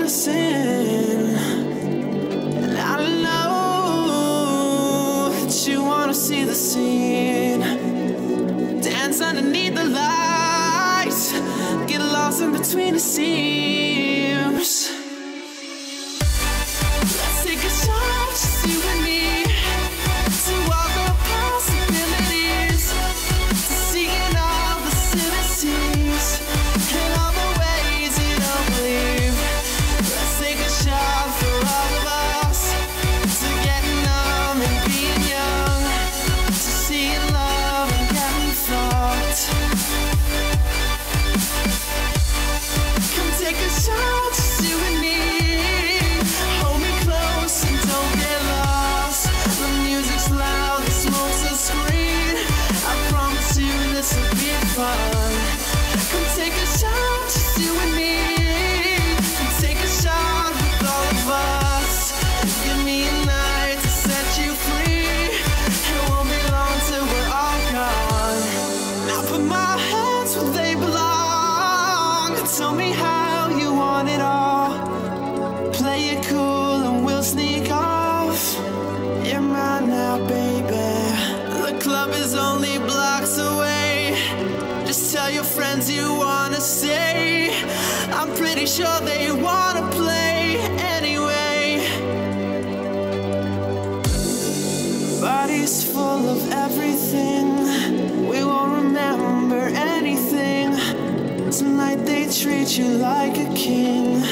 dancing, and I know that you wanna see the scene. Dance underneath the lights, get lost in between the seams. Let's take a shot, just you and me, to all the possibilities, to seeing all the sympathies and all the ways you don't believe. Let's take a shot for all of us, to getting numb and being young, to seeing love and getting fucked. Come take a shot, just you and me. Hold me close and don't get lost. The music's loud, the smoke's a screen. I promise you this will be fun. Come take a shot, just you and me. Come take a shot with all of us. Give me a night to set you free. It won't be long till we're all gone. Now put my hands where they belong. Tell me how you want it all. Play it cool and we'll sneak off. You're mine now, baby. The club is only blocks away. Just tell your friends you wanna stay. I'm pretty sure they wanna play anyway. Body's full of everything. We won't remember anything. Tonight they treat you like a king.